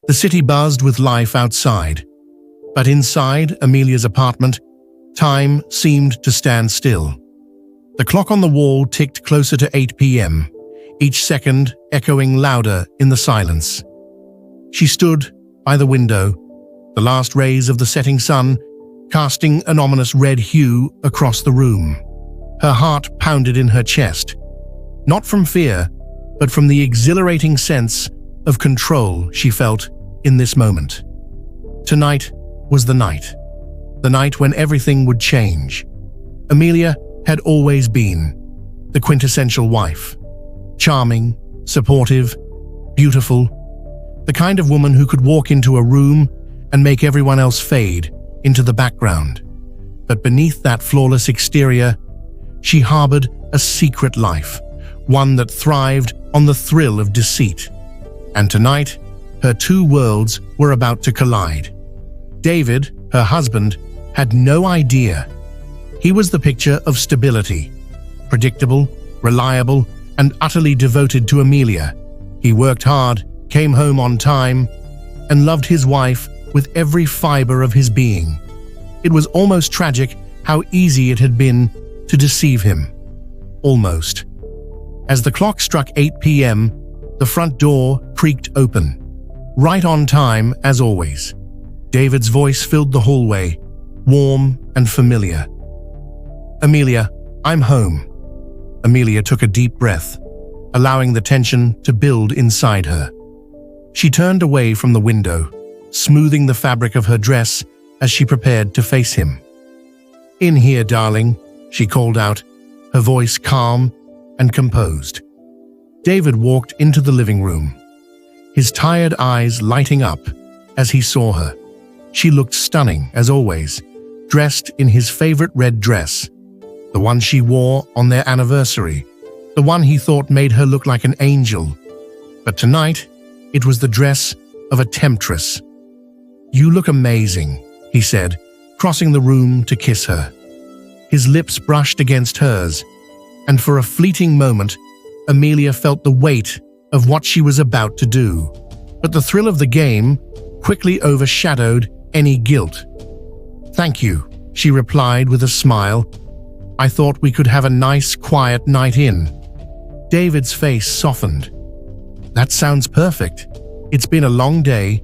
The city buzzed with life outside. But inside Amelia's apartment, time seemed to stand still. The clock on the wall ticked closer to 8 p.m., each second echoing louder in the silence. She stood by the window, the last rays of the setting sun casting an ominous red hue across the room. Her heart pounded in her chest, not from fear, but from the exhilarating sense of control she felt in this moment. Tonight was the night when everything would change. Amelia had always been the quintessential wife. Charming, supportive, beautiful, the kind of woman who could walk into a room and make everyone else fade into the background. But beneath that flawless exterior, she harbored a secret life, one that thrived on the thrill of deceit. And tonight, her two worlds were about to collide. David, her husband, had no idea. He was the picture of stability, predictable, reliable, and utterly devoted to Amelia. He worked hard, came home on time, and loved his wife with every fiber of his being. It was almost tragic how easy it had been to deceive him. Almost. As the clock struck 8 p.m., the front door creaked open. Right on time, as always. David's voice filled the hallway, warm and familiar. "Amelia, I'm home." Amelia took a deep breath, allowing the tension to build inside her. She turned away from the window, smoothing the fabric of her dress as she prepared to face him. "In here, darling," she called out, her voice calm and composed. David walked into the living room, his tired eyes lighting up as he saw her. She looked stunning, as always, dressed in his favorite red dress, the one she wore on their anniversary, the one he thought made her look like an angel. But tonight, it was the dress of a temptress. "You look amazing," he said, crossing the room to kiss her. His lips brushed against hers, and for a fleeting moment, Amelia felt the weight of what she was about to do. But the thrill of the game quickly overshadowed any guilt. "Thank you," she replied with a smile. "I thought we could have a nice, quiet night in." David's face softened. "That sounds perfect. It's been a long day."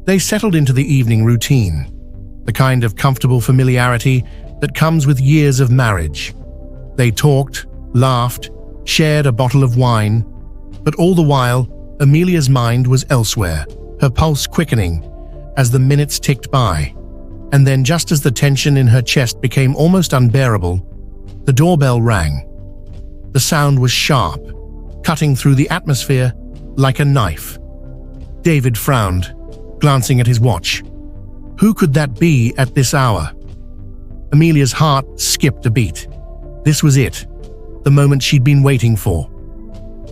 They settled into the evening routine, the kind of comfortable familiarity that comes with years of marriage. They talked, laughed, shared a bottle of wine, but all the while, Amelia's mind was elsewhere, her pulse quickening as the minutes ticked by. And then, just as the tension in her chest became almost unbearable, the doorbell rang. The sound was sharp, cutting through the atmosphere like a knife. David frowned, glancing at his watch. Who could that be at this hour? Amelia's heart skipped a beat. This was it, the moment she'd been waiting for.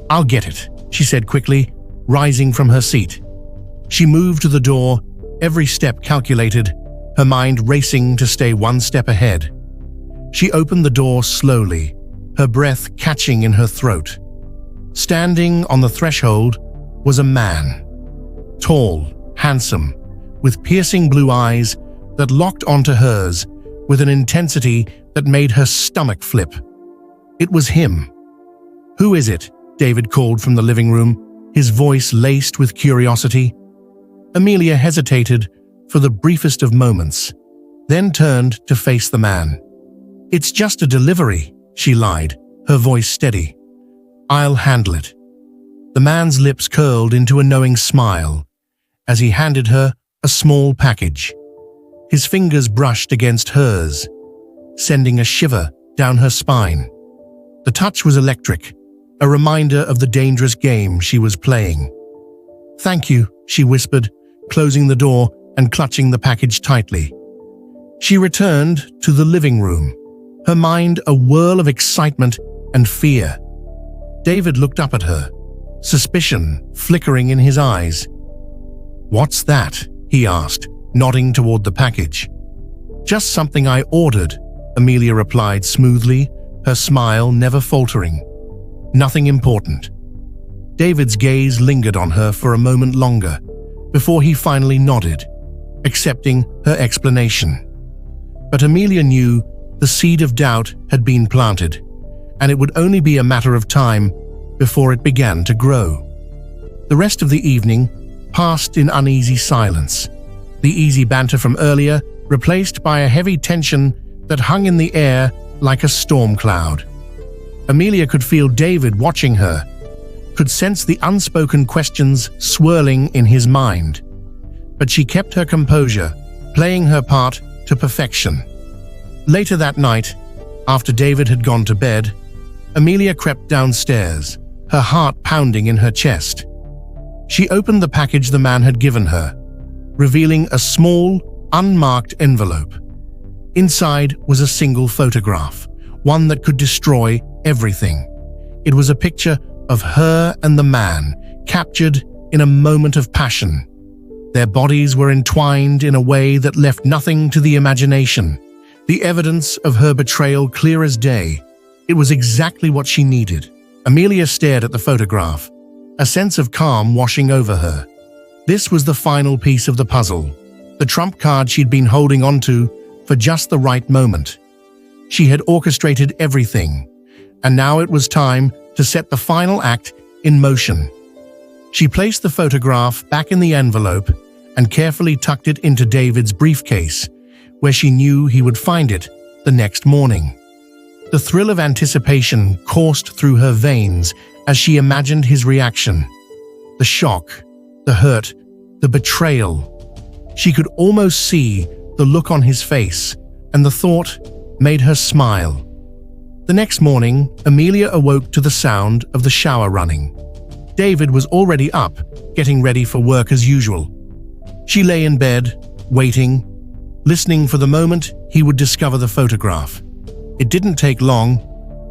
"I'll get it," she said quickly, rising from her seat. She moved to the door, every step calculated, her mind racing to stay one step ahead. She opened the door slowly, her breath catching in her throat. Standing on the threshold was a man. Tall, handsome, with piercing blue eyes that locked onto hers with an intensity that made her stomach flip. It was him. "Who is it?" David called from the living room, his voice laced with curiosity. Amelia hesitated for the briefest of moments, then turned to face the man. "It's just a delivery," she lied, her voice steady. "I'll handle it." The man's lips curled into a knowing smile as he handed her a small package. His fingers brushed against hers, sending a shiver down her spine. The touch was electric, a reminder of the dangerous game she was playing. "Thank you," she whispered, closing the door and clutching the package tightly. She returned to the living room, her mind a whirl of excitement and fear. David looked up at her, suspicion flickering in his eyes. "What's that?" he asked, nodding toward the package. "Just something I ordered," Amelia replied smoothly, her smile never faltering. "Nothing important." David's gaze lingered on her for a moment longer, before he finally nodded, accepting her explanation. But Amelia knew the seed of doubt had been planted, and it would only be a matter of time before it began to grow. The rest of the evening passed in uneasy silence, the easy banter from earlier replaced by a heavy tension that hung in the air like a storm cloud. Amelia could feel David watching her, could sense the unspoken questions swirling in his mind. But she kept her composure, playing her part to perfection. Later that night, after David had gone to bed, Amelia crept downstairs, her heart pounding in her chest. She opened the package the man had given her, revealing a small, unmarked envelope. Inside was a single photograph, one that could destroy everything. It was a picture of her and the man, captured in a moment of passion. Their bodies were entwined in a way that left nothing to the imagination, the evidence of her betrayal clear as day. It was exactly what she needed. Amelia stared at the photograph, a sense of calm washing over her. This was the final piece of the puzzle, the trump card she'd been holding onto for just the right moment. She had orchestrated everything, and now it was time to set the final act in motion. She placed the photograph back in the envelope and carefully tucked it into David's briefcase, where she knew he would find it the next morning. The thrill of anticipation coursed through her veins as she imagined his reaction. The shock, the hurt, the betrayal. She could almost see the look on his face, and the thought made her smile. The next morning, Amelia awoke to the sound of the shower running. David was already up, getting ready for work as usual. She lay in bed, waiting, listening for the moment he would discover the photograph. It didn't take long.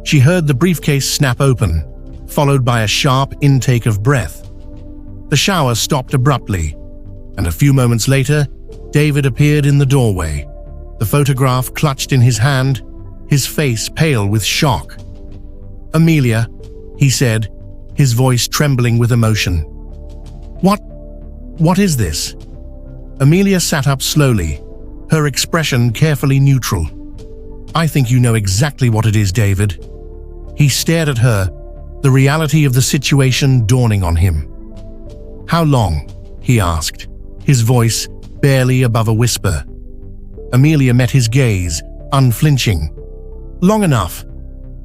She heard the briefcase snap open, followed by a sharp intake of breath. The shower stopped abruptly, and a few moments later, David appeared in the doorway, the photograph clutched in his hand, his face pale with shock. "Amelia," he said, his voice trembling with emotion. What is this?" Amelia sat up slowly, her expression carefully neutral. "I think you know exactly what it is, David." He stared at her, the reality of the situation dawning on him. "How long?" he asked, his voice barely above a whisper. Amelia met his gaze, unflinching. "Long enough."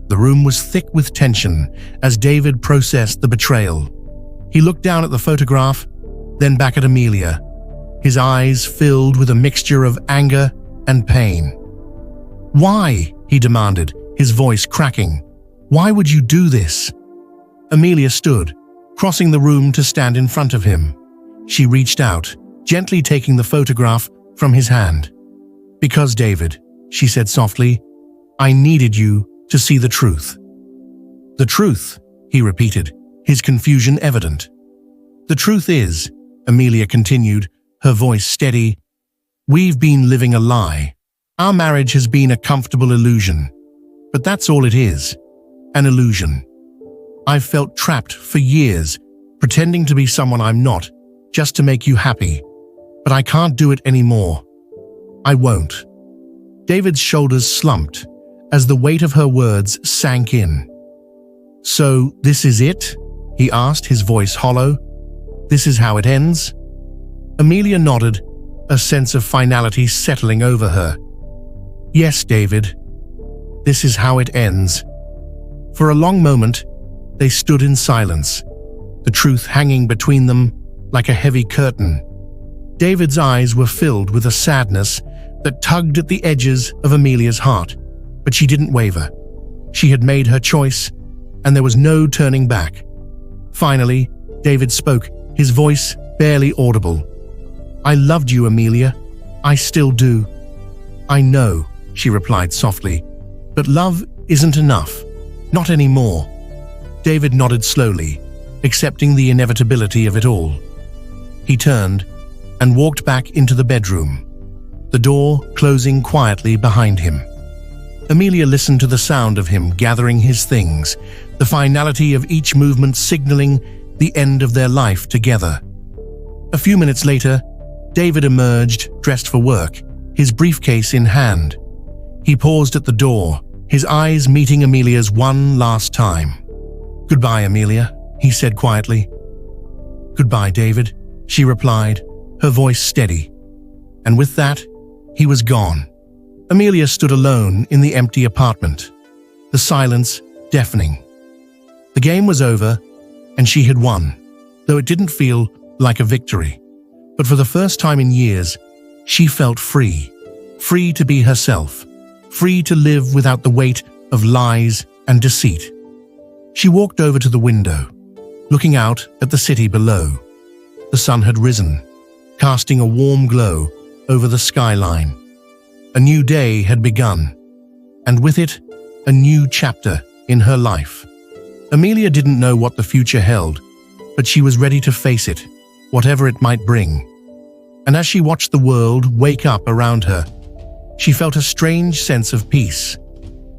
The room was thick with tension as David processed the betrayal. He looked down at the photograph, then back at Amelia, his eyes filled with a mixture of anger and pain. "Why?" he demanded, his voice cracking. "Why would you do this?" Amelia stood, crossing the room to stand in front of him. She reached out, gently taking the photograph from his hand. "Because, David," she said softly, "I needed you to see the truth." "The truth," he repeated, his confusion evident. "The truth is," Amelia continued, her voice steady, "we've been living a lie. Our marriage has been a comfortable illusion. But that's all it is, an illusion. I've felt trapped for years, pretending to be someone I'm not, just to make you happy. But I can't do it anymore. I won't." David's shoulders slumped as the weight of her words sank in. "So this is it?" he asked, his voice hollow. "This is how it ends?" Amelia nodded, a sense of finality settling over her. "Yes, David. This is how it ends." For a long moment, they stood in silence, the truth hanging between them like a heavy curtain. David's eyes were filled with a sadness that tugged at the edges of Amelia's heart, but she didn't waver. She had made her choice, and there was no turning back. Finally, David spoke, his voice barely audible. "I loved you, Amelia. I still do." "I know," she replied softly, "but love isn't enough. Not anymore." David nodded slowly, accepting the inevitability of it all. He turned and walked back into the bedroom, the door closing quietly behind him. Amelia listened to the sound of him gathering his things, the finality of each movement signaling the end of their life together. A few minutes later, David emerged, dressed for work, his briefcase in hand. He paused at the door, his eyes meeting Amelia's one last time. "Goodbye, Amelia," he said quietly. "Goodbye, David," she replied, her voice steady. And with that, he was gone. Amelia stood alone in the empty apartment, the silence deafening. The game was over, and she had won, though it didn't feel like a victory. But for the first time in years, she felt free. Free to be herself. Free to live without the weight of lies and deceit. She walked over to the window, looking out at the city below. The sun had risen, casting a warm glow over the skyline. A new day had begun, and with it, a new chapter in her life. Amelia didn't know what the future held, but she was ready to face it, whatever it might bring. And as she watched the world wake up around her, she felt a strange sense of peace.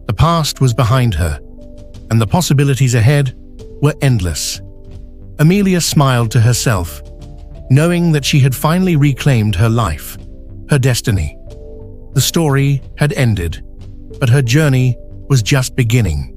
The past was behind her, and the possibilities ahead were endless. Amelia smiled to herself, knowing that she had finally reclaimed her life, her destiny. The story had ended, but her journey was just beginning.